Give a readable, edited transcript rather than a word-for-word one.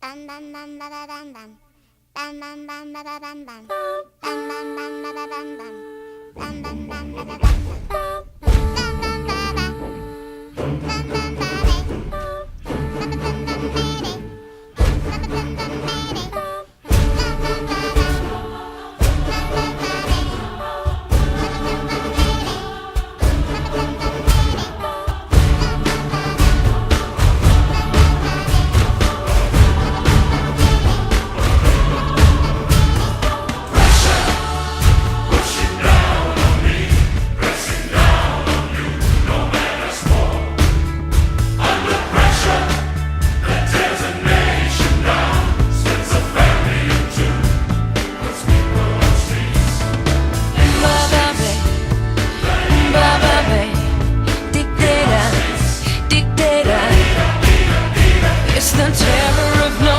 Bam bam bam ba ba bam bam. Bam bam bam ba ba bam bam. Bam bam bam ba ba bam bam. Bam bam bam ba ba bam bam. Bam bam ba ba. Bam bam ba ba. Bam bam bam ba ba. Bam bam bam ba ba. It's the terror of love.